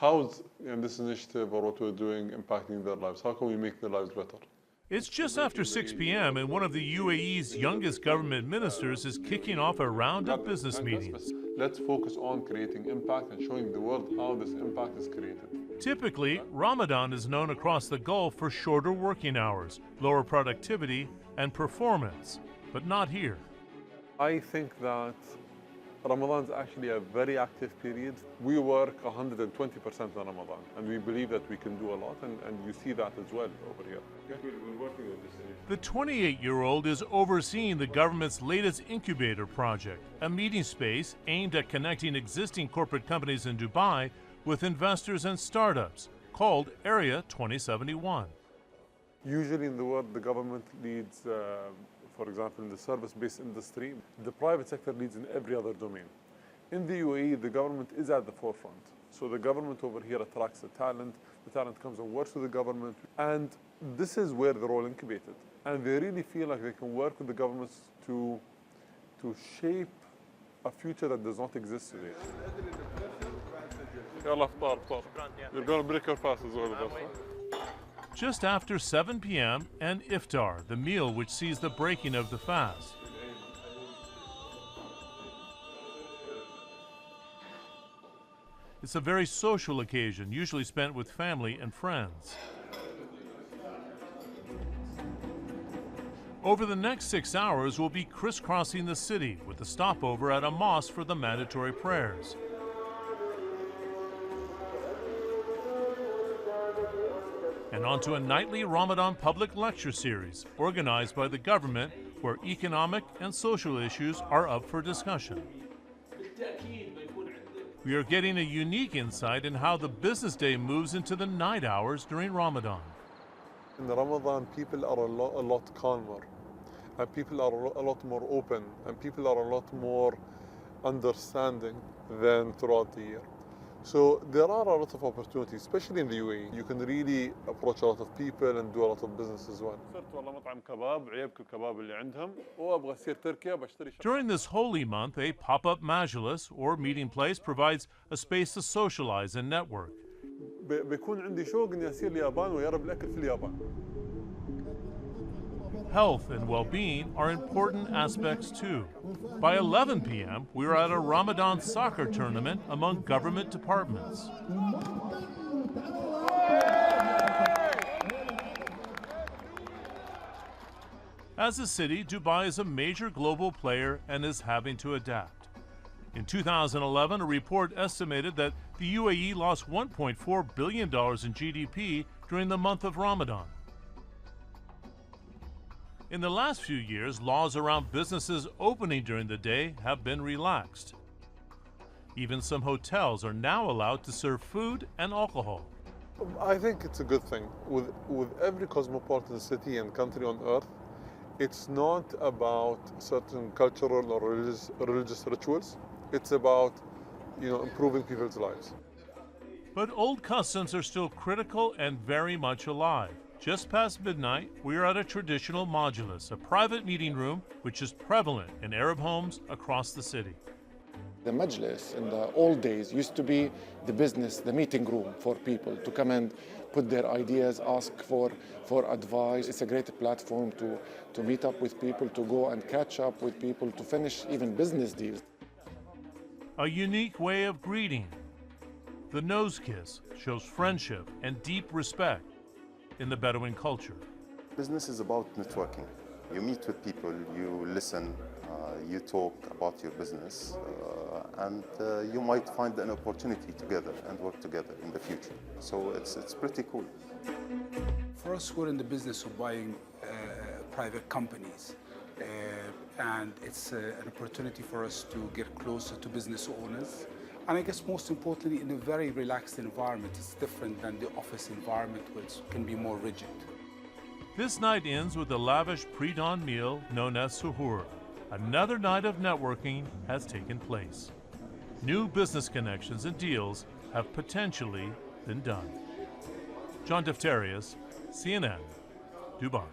How's this initiative or what we're doing impacting their lives? How can we make their lives better? It's just after 6 p.m. and one of the UAE's youngest government ministers is kicking off a round of business meetings. Let's focus on creating impact and showing the world how this impact is created. Typically, Ramadan is known across the Gulf for shorter working hours, lower productivity, and performance, but not here. I think that Ramadan is actually a very active period. We work 120% in Ramadan, and we believe that we can do a lot, and you see that as well over here. We're working with this. The 28-year-old is overseeing the government's latest incubator project, a meeting space aimed at connecting existing corporate companies in Dubai with investors and startups, called Area 2071. Usually in the world, the government leads, for example, in the service-based industry. The private sector leads in every other domain. In the UAE, the government is at the forefront. So the government over here attracts the talent comes and works with the government, and this is where they're all incubated. And they really feel like they can work with the governments to shape a future that does not exist today. You're going to break your fast as well. Just after 7 p.m. and iftar, the meal which sees the breaking of the fast. It's a very social occasion, usually spent with family and friends. Over the next 6 hours, we'll be crisscrossing the city with a stopover at a mosque for the mandatory prayers. And onto a nightly Ramadan public lecture series organized by the government, where economic and social issues are up for discussion. We are getting a unique insight in how the business day moves into the night hours during Ramadan. In Ramadan, people are a lot calmer, and people are a lot more open, and people are a lot more understanding than throughout the year. So there are a lot of opportunities, especially in the UAE. You can really approach a lot of people and do a lot of business as well. During this holy month, a pop-up majlis or meeting place provides a space to socialize and network. بيكون عندي شوق إني أصير اليابان ويجرب الأكل في اليابان. Health and well-being are important aspects too. By 11 p.m., we are at a Ramadan soccer tournament among government departments. As a city, Dubai is a major global player and is having to adapt. In 2011, a report estimated that the UAE lost $1.4 billion in GDP during the month of Ramadan. In the last few years, laws around businesses opening during the day have been relaxed. Even some hotels are now allowed to serve food and alcohol. I think it's a good thing. With every cosmopolitan city and country on earth, it's not about certain cultural or religious rituals. It's about, improving people's lives. But old customs are still critical and very much alive. Just past midnight, we are at a traditional majlis, a private meeting room which is prevalent in Arab homes across the city. The majlis in the old days used to be the meeting room for people to come and put their ideas, ask for advice. It's a great platform to meet up with people, to go and catch up with people, to finish even business deals. A unique way of greeting. The nose kiss shows friendship and deep respect in the Bedouin culture. Business is about networking. You meet with people, you listen, you talk about your business, and you might find an opportunity together and work together in the future. So it's pretty cool. For us, we're in the business of buying private companies, and it's an opportunity for us to get closer to business owners. And I guess most importantly, in a very relaxed environment. It's different than the office environment, which can be more rigid. This night ends with a lavish pre-dawn meal known as suhoor. Another night of networking has taken place. New business connections and deals have potentially been done. John Defterius, CNN, Dubai.